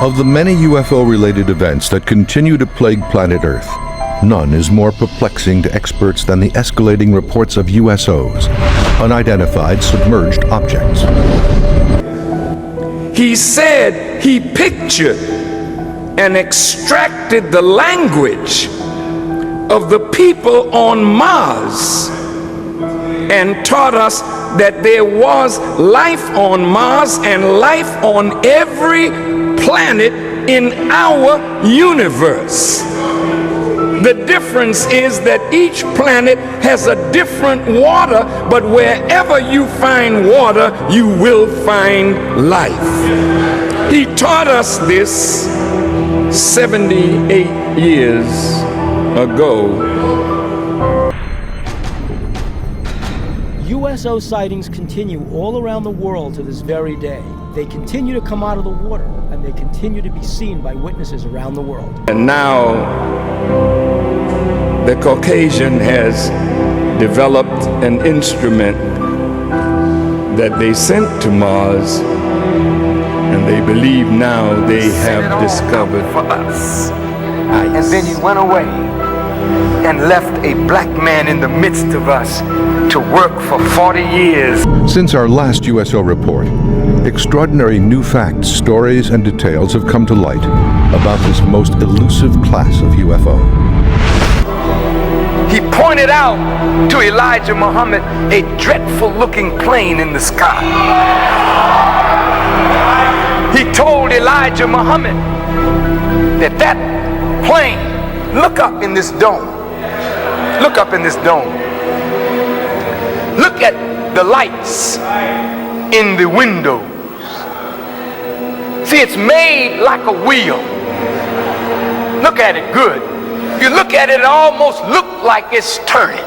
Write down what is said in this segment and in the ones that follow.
Of the many UFO-related events that continue to plague planet Earth, none is more perplexing to experts than the escalating reports of USOs, unidentified submerged objects. He said he pictured and extracted the language of the people on Mars and taught us that there was life on Mars and life on every planet in our universe. The difference is that each planet has a different water, but wherever you find water, you will find life. He taught us this 78 years ago. USO sightings continue all around the world to this very day. They continue to come out of the water, and they continue to be seen by witnesses around the world. And now the Caucasian has developed an instrument that they sent to Mars, and they believe now they have discovered for us. ice. And then he went away and left a black man in the midst of us to work for 40 years. Since our last USO report, extraordinary new facts, stories, and details have come to light about this most elusive class of UFO. He pointed out to Elijah Muhammad a dreadful looking plane in the sky. He told Elijah Muhammad that that plane, look up in this dome. Look up in this dome. Look at the lights in the windows. See, it's made like a wheel. Look at it good. If you look at it, it almost looks like it's turning.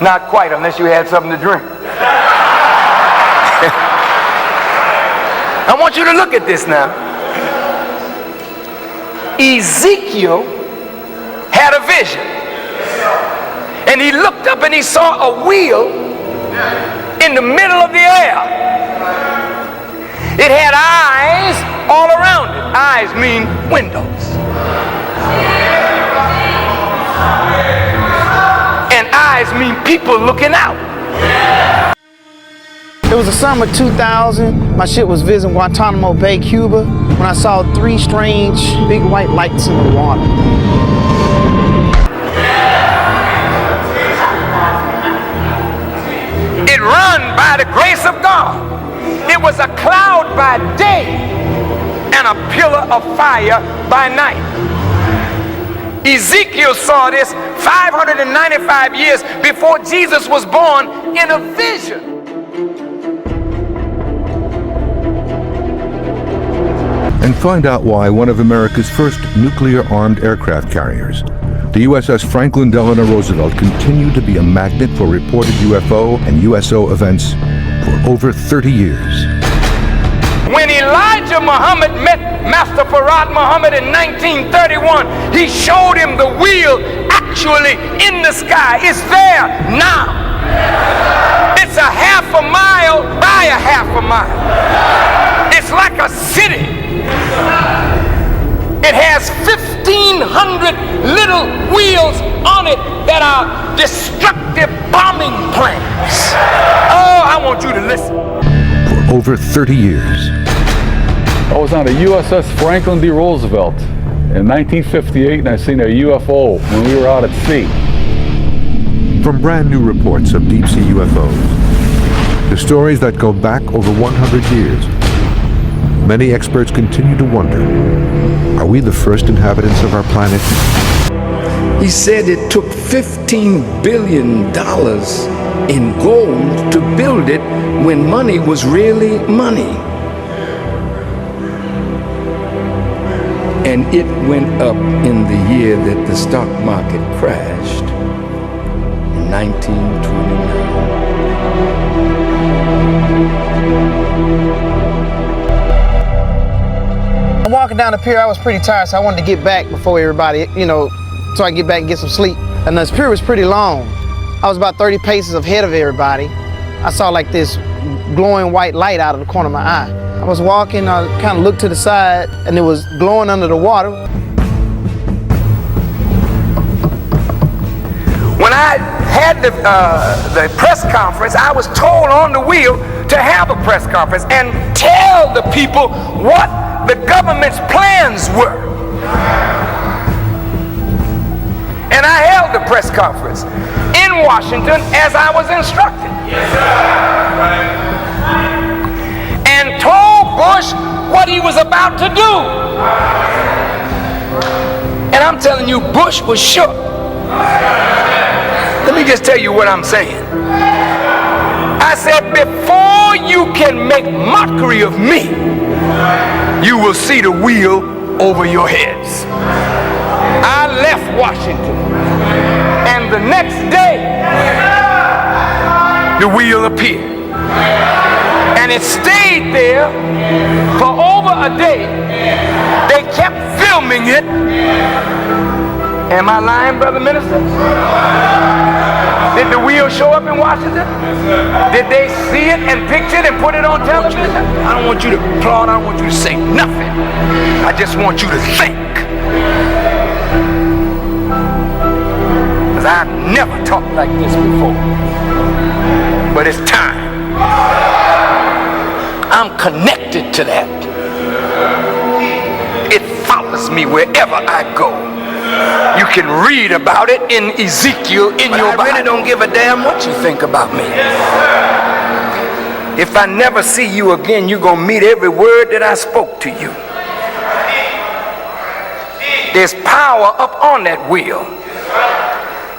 Not quite, unless you had something to drink. I want you to look at this now. Ezekiel had a vision. And he looked up and he saw a wheel in the middle of the air. It had eyes all around it. Eyes mean windows. And eyes mean people looking out. It was the summer 2000. My ship was visiting Guantanamo Bay, Cuba, when I saw 3 strange big white lights in the water. It run by the grace of God. It was a cloud by day and a pillar of fire by night. Ezekiel saw this 595 years before Jesus was born in a vision. And find out why one of America's first nuclear-armed aircraft carriers, the USS Franklin Delano Roosevelt, continued to be a magnet for reported UFO and USO events for over 30 years. When Elijah Muhammad met Master Farad Muhammad in 1931, he showed him the wheel actually in the sky. It's there now. It's a half a mile by a half a mile. It's like a city. It has 1,500 little wheels on it that are destructive bombing planes. Oh, I want you to listen. For over 30 years. I was on a USS Franklin D. Roosevelt in 1958, and I seen a UFO when we were out at sea. From brand new reports of deep-sea UFOs to stories that go back over 100 years, many experts continue to wonder, are we the first inhabitants of our planet? He said it took $15 billion in gold to build it when money was really money. And it went up in the year that the stock market crashed in 1929. I'm walking down the pier. I was pretty tired, so I wanted to get back before everybody, so I can get back and get some sleep. And this pier was pretty long. I was about 30 paces ahead of everybody. I saw like this glowing white light out of the corner of my eye. I'm was walking, I kind of looked to the side, and it was glowing under the water. When I had the press conference, I was told on the wheel to have a press conference and tell the people what the government's plans were. And I held the press conference in Washington as I was instructed. Yes, sir. And told Bush what he was about to do. And I'm telling you, Bush was shook. Let me just tell you what I'm saying. I said, before you can make mockery of me, you will see the wheel over your heads. I left Washington, and the next day, the wheel appeared. And it stayed there for over a day. They kept filming it. Am I lying, brother minister? Did the wheel show up in Washington? Did they see it and picture it and put it on television? I don't want you to applaud. I don't want you to say nothing. I just want you to think. Because I've never talked like this before. But it's time. I'm connected to that. It follows me wherever I go. You can read about it in Ezekiel in your Bible. I really don't give a damn what you think about me. If I never see you again, you're going to meet every word that I spoke to you. There's power up on that wheel.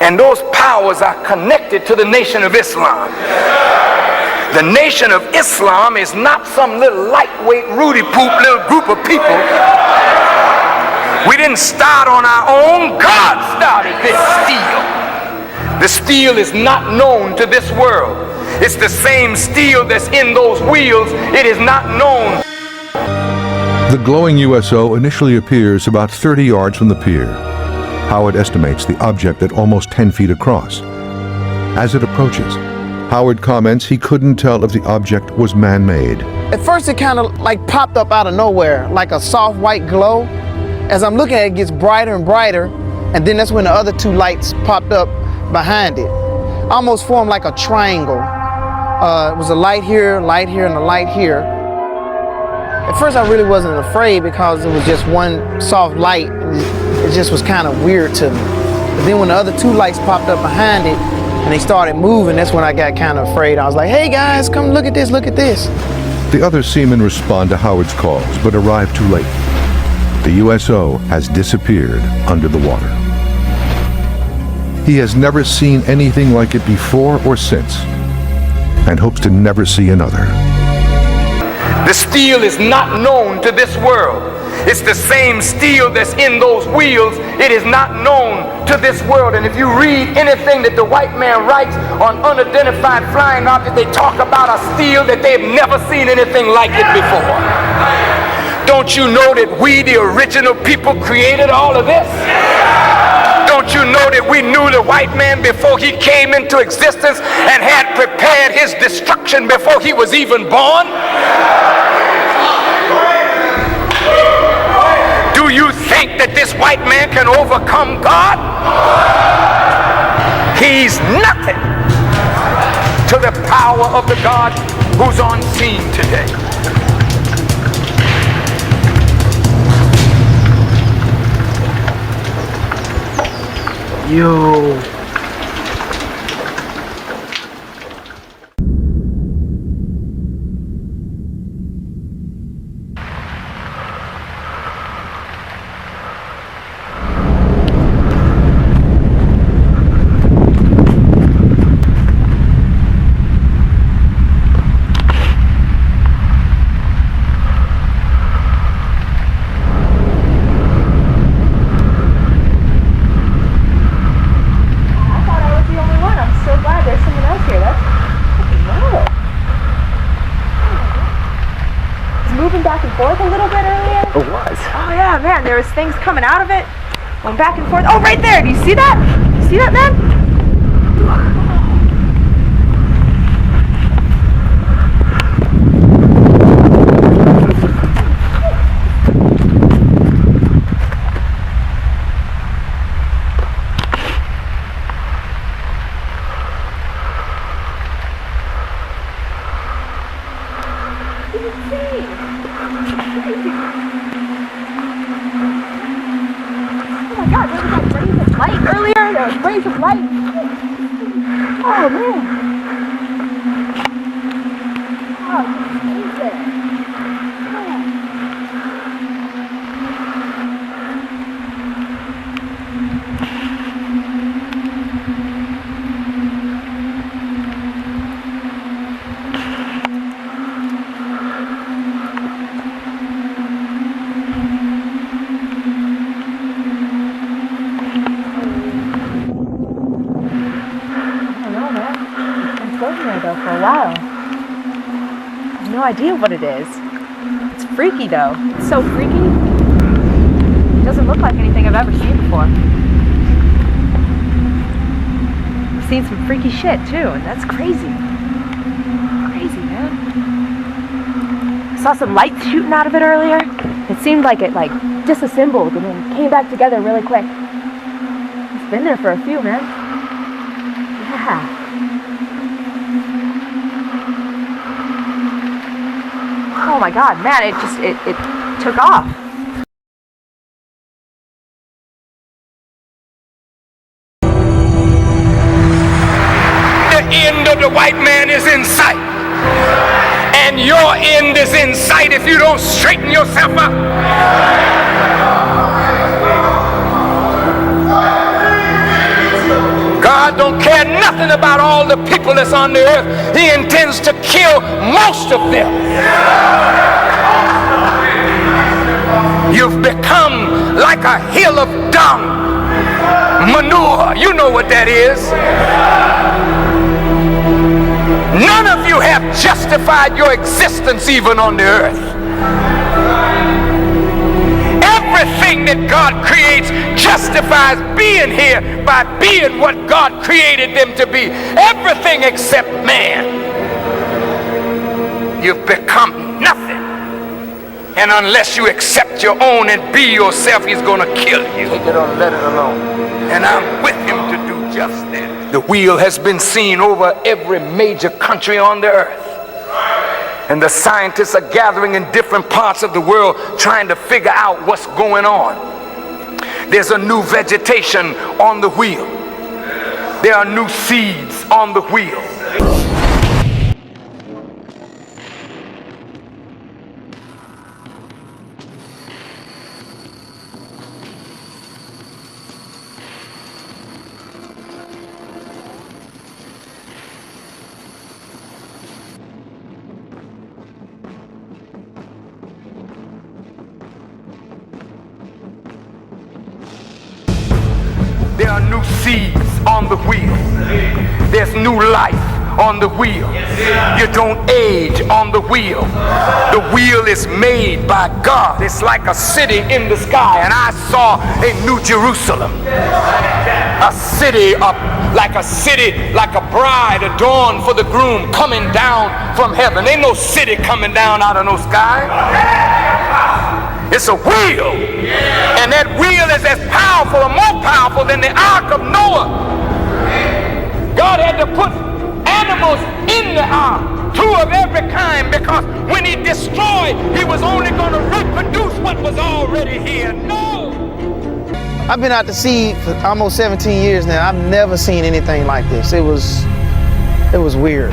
And those powers are connected to the Nation of Islam. The Nation of Islam is not some little lightweight, Rudy-poop little group of people. We didn't start on our own. God started this steel. The steel is not known to this world. It's the same steel that's in those wheels. It is not known. The glowing USO initially appears about 30 yards from the pier. Howard estimates the object at almost 10 feet across. As it approaches, Howard comments he couldn't tell if the object was man-made. At first it kind of like popped up out of nowhere, like a soft white glow. As I'm looking at it, it gets brighter and brighter, and then that's when the other two lights popped up behind it. Almost formed like a triangle. It was a light here, and a light here. At first I really wasn't afraid because it was just one soft light. It just was kind of weird to me. But then when the other two lights popped up behind it and they started moving, that's when I got kind of afraid. I was like, hey guys, come look at this, look at this. The other seamen respond to Howard's calls, but arrive too late. The USO has disappeared under the water. He has never seen anything like it before or since, and hopes to never see another. The steel is not known to this world. It's the same steel that's in those wheels. It is not known to this world. And if you read anything that the white man writes on unidentified flying objects, they talk about a steel that they've never seen anything like it before. Don't you know that we, the original people, created all of this? Don't you know that we knew the white man before he came into existence and had prepared his destruction before he was even born? Do you think that this white man can overcome God? He's nothing to the power of the God who's on scene today. Yo. Things coming out of it, going back and forth. Oh, right there. Do you see that? See that, man? It's insane. Oh my God, there was like rays of light earlier. There was rays of light. Oh man. Oh, it's crazy. Though for a while. I have no idea what it is. It's freaky though. It's so freaky. It doesn't look like anything I've ever seen before. I've seen some freaky shit too, and that's crazy. Crazy, man. I saw some lights shooting out of it earlier. It seemed like it disassembled and then came back together really quick. It's been there for a few, man. Yeah. Oh my God, man, it took off. The end of the white man is in sight. And your end is in sight if you don't straighten yourself up. God don't care nothing about all the people that's on the earth. He intends to kill most of them. You've become like a hill of dung, manure. You know what that is. None of you have justified your existence even on the earth. Everything that God creates justifies being here by being what God created them to be. Everything except man. You've become nothing. And unless you accept your own and be yourself, he's going to kill you. Take it or let it alone. And I'm with him to do just that. The wheel has been seen over every major country on the earth. And the scientists are gathering in different parts of the world trying to figure out what's going on. There's a new vegetation on the wheel. There are new seeds on the wheel. There are new seeds on the wheel. There's new life on the wheel. You don't age on the wheel. The wheel is made by God. It's like a city in the sky, and I saw a new Jerusalem. A city like a bride adorned for the groom coming down from heaven. Ain't no city coming down out of no sky. It's a wheel. And that wheel is as powerful or more powerful than the ark of Noah. God had to put animals in the ark, 2 of every kind, because when he destroyed, he was only going to reproduce what was already here. No! I've been out to sea for almost 17 years now. I've never seen anything like this. It was weird.